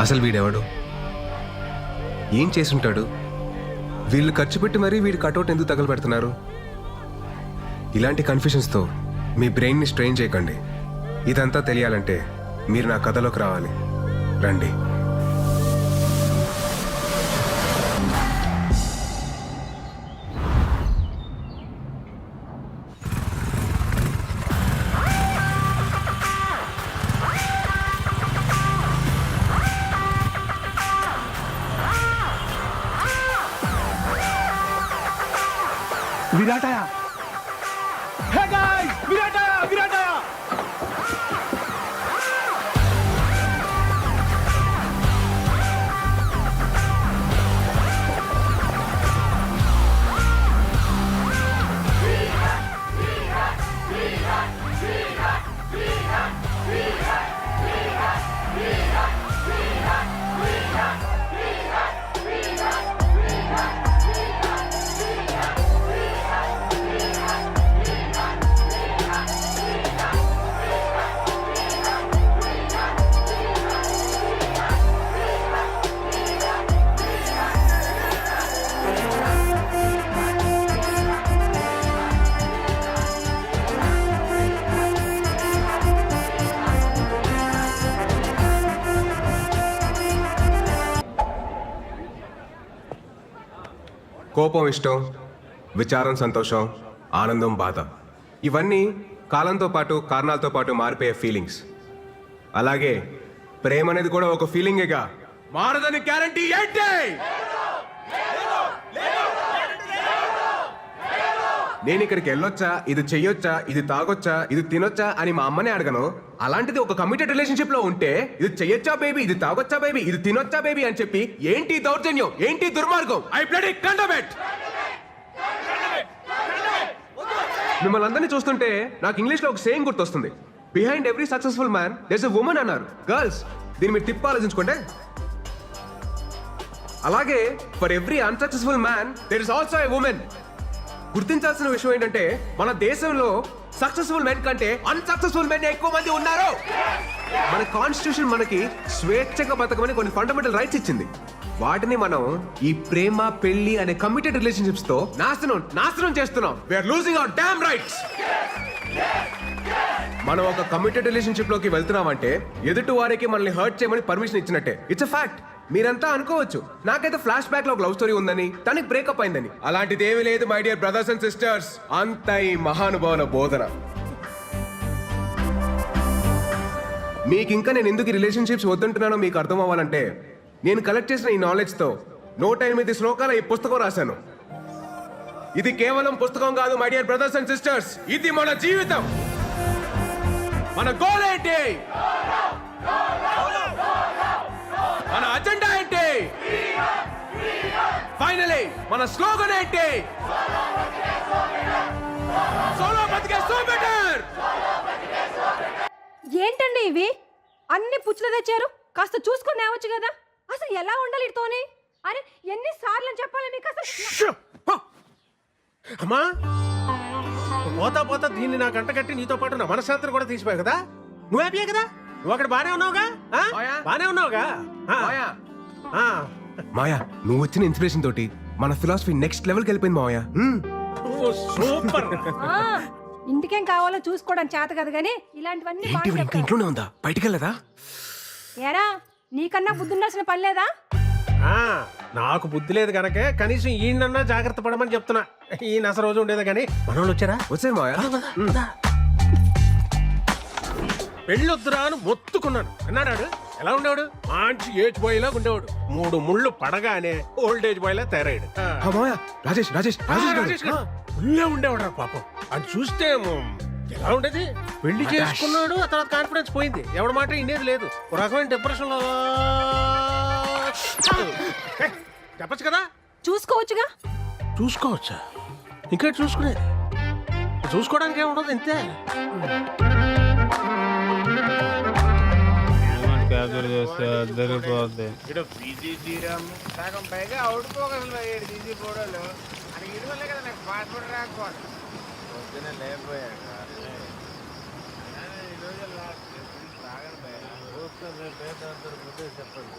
అసలు వీడెవడు, ఏం చేసుంటాడు? వీళ్ళు ఖర్చు పెట్టి మరీ వీడి కటౌట్ ఎందుకు తగలబెడుతున్నారు? ఇలాంటి కన్ఫ్యూషన్స్తో మీ బ్రెయిన్ని స్ట్రెయిన్ చేయకండి. ఇదంతా తెలియాలంటే మీరు నా కథలోకి రావాలి. రండి. विराटाया, hey guys, विराटाया, विराटाया. కోపం ఇష్టం, విచారం సంతోషం, ఆనందం బాధ, ఇవన్నీ కాలంతో పాటు కారణాలతో పాటు మారిపోయే ఫీలింగ్స్. అలాగే ప్రేమ అనేది కూడా ఒక ఫీలింగేగా. మారదని గ్యారంటీ ఏంటి? నేను ఇక్కడికి వెళ్ళొచ్చా, ఇది చెయ్యొచ్చా, ఇది తాగొచ్చా, ఇది తినొచ్చా అని మా అమ్మనే అడగను. అలాంటిది ఒక కమిటెడ్ రిలేషన్షిప్ లో ఉంటే ఇది చెయ్యొచ్చా బేబీ, ఇది తాగొచ్చా బేబీ, ఇది తినొచ్చా బేబీ అని చెప్పి ఏంటి దౌర్జన్యం, ఏంటి దుర్మార్గం? I bloody condemn it. మిమ్మల్ని అందరినీ చూస్తుంటే నాకు ఇంగ్లీష్ లో ఒక సేయింగ్ గుర్తొస్తుంది. Behind every successful man there is a woman అన్నారు. గర్ల్స్, దీన్ని మీరు తిప్పి ఆలోచించుకోండి. అలాగే for every unsuccessful man there is also a women. గుర్తించాల్సిన విషయం ఏంటంటే మన దేశంలో సక్సెస్ఫుల్ మెన్ కంటే అన్సక్సెస్ఫుల్ మెన్ ఎక్కువ మంది ఉన్నారు. మన కాన్స్టిట్యూషన్ మనకి స్వేచ్ఛగా బతకమని కొన్ని ఫండమెంటల్ రైట్స్ ఇచ్చింది. వాటిని మనం ఈ ప్రేమ, పెళ్లి అనే కమిటెడ్ రిలేషన్షిప్స్ తో నాశనం చేస్తున్నాం. We are losing our damn rights. మనం ఒక కమిటెడ్ రిలేషన్షిప్ లోకి వెళ్తున్నామంటే ఎదుటి వారికి మనల్ని హర్ట్ చేయమని పర్మిషన్ ఇచ్చినట్టే. It's a fact. మీరంతా అనుకోవచ్చు నాకైతే ఫ్లాష్ బ్యాక్ లో ఒక లవ్ స్టోరీ ఉందని, తనకి బ్రేకప్ అయిందని. అలాంటిది ఏమీ లేదు my dear brothers and sisters. అంత ఈ మహానుభావుల బోధన. మీకు ఇంకా నేను ఎందుకు రిలేషన్షిప్స్ వద్దంటున్నానో మీకు అర్థం అవ్వాలంటే నేను కలెక్ట్ చేసిన ఈ నాలెడ్జ్ తో 108 శ్లోకాల ఈ పుస్తకం రాశాను. ఇది కేవలం పుస్తకం కాదు my dear brothers and sisters. ఇది మన జీవితం. మన గోల్ ఏంటి? మన అజెండా ఏంటి? ఫైనలీ మన స్లోగన్ ఏంటి? సోలో బతికే సో బెటర్. ఏంటండి ఇవి అన్ని పుచ్చులు తెచ్చారు? కాస్త చూసుకొని నేవచ్చు కదా. అసలు ఎలా ఉండాలి ఇతోని? అరే ఎన్నిసార్లు చెప్పాలి మీకు అసలు? అమ్మా, పోతా పోతా దీన్ని నా గంట కట్టి నీతో పాటు నా మనశ్శాంతిని కూడా తీసిపోయావు కదా. నువ్వు హ్యాపీయే కదా? నువ్వు అక్కడ బానే ఉన్నావుగా? బానే ఉన్నావుగా? మాయా, నువ్వు వచ్చిన ఇన్స్పిరేషన్ తోటి మన ఫిలాసఫీ నెక్స్ట్ లెవెల్కి వెళ్ళిపోయింది మాయా. సూపర్. ఇంటికేం కావాలో చూసుకోవడం చేత కదా గానీ ఇలాంటివన్నీ ఇంట్లోనే ఉందా? బయటికి వెళ్ళదా? ఏరా నీకన్నా బుద్ధి ఉండాల్సిన పని లేదా? నాకు బుద్ధి లేదు కనుక కనీసం ఈయనన్నా జాగ్రత్త పడమని చెప్తున్నా. ఈ నస రోజు ఉండేది కానీ మనోళ్ళు వచ్చారా? వచ్చారు మాయా. పెళ్ళొద్దురా అని మొత్తుకున్నాను అన్నాడు. ఎలా ఉండేవాడు? మంచి ఏజ్ బాయ్ లాగా ఉండేవాడు. 3 ముళ్ళు పడగానే ఓల్డ్ ఏజ్ బాయ్ లా తయారయ్యాడు. మామయ్య రాజేష్ రాజేష్ రాజేష్ రాజేష్ గారు. గారు ఉల్లే ఉండేవాడు రా పాపం. అది చూస్తే ఎలా ఉండేది? పెళ్లి చేసుకున్నాడు, ఆ తర్వాత కాన్ఫిడెన్స్ పోయింది. ఎవడి మాట ఇండేది లేదు. ఒక రకమైన డిప్రెషన్ లో చెప్పచ్చు కదా. చూసుకోవచ్చుగా. చూసుకోవచ్చా? ఇంకా చూసుకునేది? చూసుకోవడానికి ఏముండదు ఇంతే. ఇక్కడ పీజీ తీరాం సగం పైగా అవుట్ పోగలు 7 తీసి ఫోటోలు అది ఇది వల్లే కదా నాకు పాస్పోర్ట్ రాకపోతే పొద్దునే లేకపోయాక ఈరోజు తాగను భయ చెప్పండి.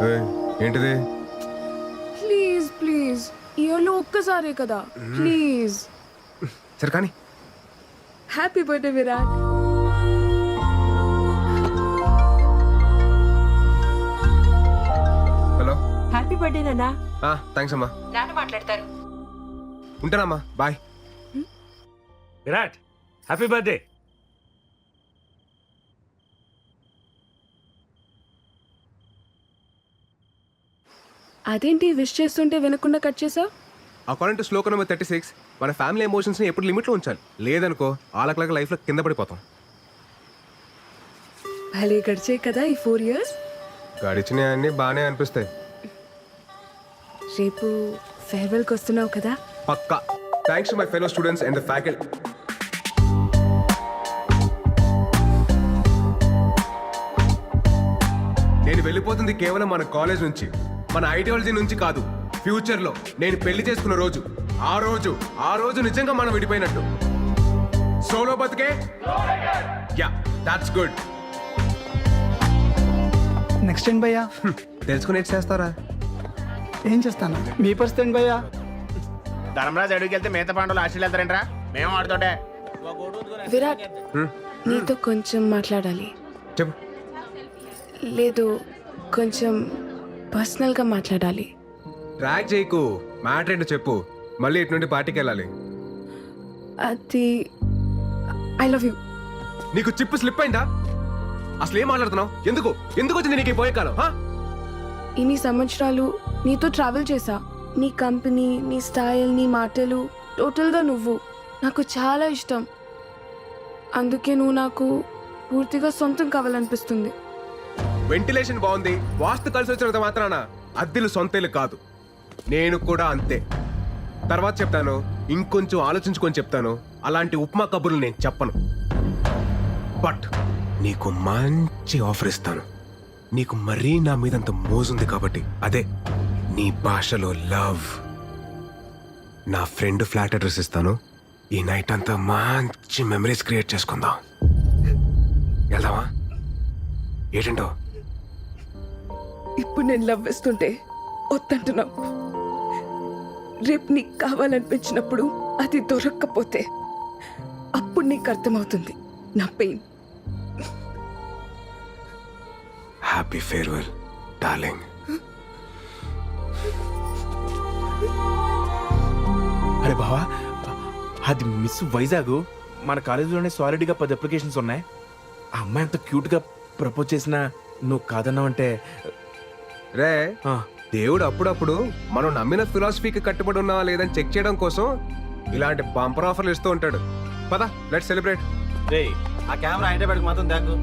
ఏయ్, ఏంటిది? ప్లీజ్ ప్లీజ్ ఇయర్లో ఒక్కసారే కదా ప్లీజ్. సరే కానీ happy birthday Virat. Hello. Happy birthday నాన్న. థ్యాంక్స్ అమ్మా. నాన్న మాట్లాడతారు. ఉంటానమ్మా, బాయ్. Virat happy birthday. అదేంటి విష్ చేస్తుంటే వినకుండా కట్ చేసావు? అకార్డింగ్ టు శ్లోక నెంబర్ 36 మన ఫ్యామిలీ ఎమోషన్స్ ని ఎప్పుడు లిమిట్ లో ఉంచాలి. లేదనుకో ఆలకలక లైఫ్ లో కింద పడిపోతాం. భలే గడిచే కదా ఈ 4 years. గడిచినవి అన్ని బాగానే అనిపిస్తాయి. రేపు ఫేర్వెల్కి వస్తున్నావు కదా. పక్కా. Thanks to my fellow students and the faculty. నేను వెళ్ళిపోతుంది కేవలం మన కాలేజ్ నుంచి, మన ఐడియాలజీ నుంచి కాదు. ఫ్యూచర్ లో నేను పెళ్లి చేసుకున్న రోజు, ఆ రోజు నిజంగా మనం విడిపోయినట్టు. సోలో బతికే యా దట్స్ గుడ్. నెక్స్ట్ ఏంటి భయ్యా? తెలుసుకుని ఎట్ చేస్తారా? ఏం చేస్తాను? మీ పరిస్థితి ఏంటి భయ్యా? ధర్మరాజు అడుగుకి వెళ్తే మిగతా పాండవులు ఆశలు వెళ్తారంట్రా. మేము ఆడుతుంటే విరాట్ నీతో కొంచెం మాట్లాడాలి. చెప్పు. లేదు కొంచెం పర్సనల్గా మాట్లాడాలి. ట్రాక్ చేయకు, మ్యాటర్ ఏంటో చెప్పు. మళ్ళీ ఇటు నుండి పార్టీకి వెళ్ళాలి. అది ఐ లవ్ యూ. నీకు చిప్పు స్లిప్ అయిందా? అసలు ఏం మాట్లాడుతున్నావు? ఎందుకు వచ్చింది నీకు ఈ పోయే కాలం? ఇన్ని సంవత్సరాలు నీతో ట్రావెల్ చేశా. నీ కంపెనీ, నీ స్టైల్, నీ మాటలు, టోటల్గా నువ్వు నాకు చాలా ఇష్టం. అందుకే నువ్వు నాకు పూర్తిగా సొంతం కావాలనిపిస్తుంది. వెంటిలేషన్ బాగుంది, వాస్తు కలిసి వచ్చినంత మాత్రాన అద్దెలు సొంతేలు కాదు. నేను కూడా అంతే. తర్వాత చెప్తాను, ఇంకొంచెం ఆలోచించుకొని చెప్తాను. అలాంటి ఉప్మా కబుర్లు నేను చెప్పను. బట్ నీకు మంచి ఆఫర్ ఇస్తాను. నీకు మరీ నా మీదంత మోజుంది కాబట్టి, అదే నీ భాషలో లవ్. నా ఫ్రెండ్ ఫ్లాట్ అడ్రస్ ఇస్తాను. ఈ నైట్ అంతా మంచి మెమరీస్ క్రియేట్ చేసుకుందాం. వెళ్దామా? ఏంటంటో? ఇప్పుడు నేను లవ్ వేస్తుంటే వద్దంటున్నావు. రేపు నీకు కావాలనిపించినప్పుడు అది దొరక్కపోతే అప్పుడు నీకు అర్థమవుతుంది నా పెయిన్. Happy farewell darling. అరే బావా, అది మిస్ వైజాగ్. మన కాలేజీలోనే సాలిడ్గా 10 అప్లికేషన్స్ ఉన్నాయి. ఆ అమ్మాయి అంత క్యూట్గా ప్రపోజ్ చేసినా నువ్వు కాదన్నావంటే రే, ఆ, దేవుడు అప్పుడప్పుడు మనం నమ్మిన ఫిలాసఫీకి కట్టుబడి ఉన్నావా లేదని చెక్ చేయడం కోసం ఇలాంటి బంపర్ ఆఫర్లు ఇస్తూ ఉంటాడు. పద, లెట్స్ సెలబ్రేట్. ఆ కెమెరా హైదరాబాద్కి మాత్రం దాకు.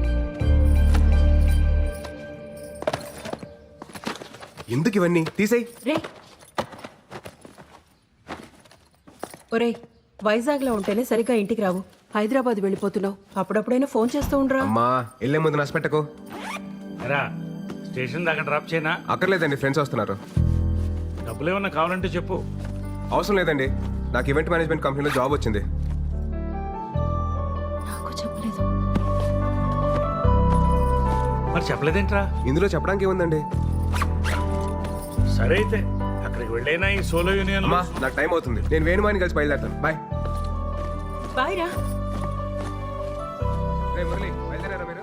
ఎందుకు ఇవన్నీ తీసేయ్. రే ఒరేయ్, వైజాగ్లో ఉంటేనే సరిగ్గా ఇంటికి రావు. హైదరాబాద్ వెళ్ళిపోతున్నావు. అప్పుడప్పుడైనా ఫోన్ చేస్తూ ఉండరా. అమ్మా, వెళ్ళే ముందు నష్టపెట్టకు. రా స్టేషన్ దాకా డ్రాప్ చేయనా? అక్కర్లేదండి, ఫ్రెండ్స్ వస్తున్నారు. డబ్బులు ఏమన్నా కావాలంటే చెప్పు. అవసరం లేదండి, నాకు ఈవెంట్ మేనేజ్మెంట్ కంపెనీలో జాబ్ వచ్చింది. నాకు చెప్పలేదు. మరి చెప్పలేదేంట్రా? ఇందులో చెప్పడానికి ఏముందండి? సరే అయితే అక్కడికి వెళ్ళైనా ఈ సోలో యూనియన్ అమ్మా, నాకు టైం అవుతుంది. నేను వేణుమాని కలిసి బయలుదేరుతాను. బాయ్. బాయ్ రా. రే మురళి బయలుదేరారా మీరు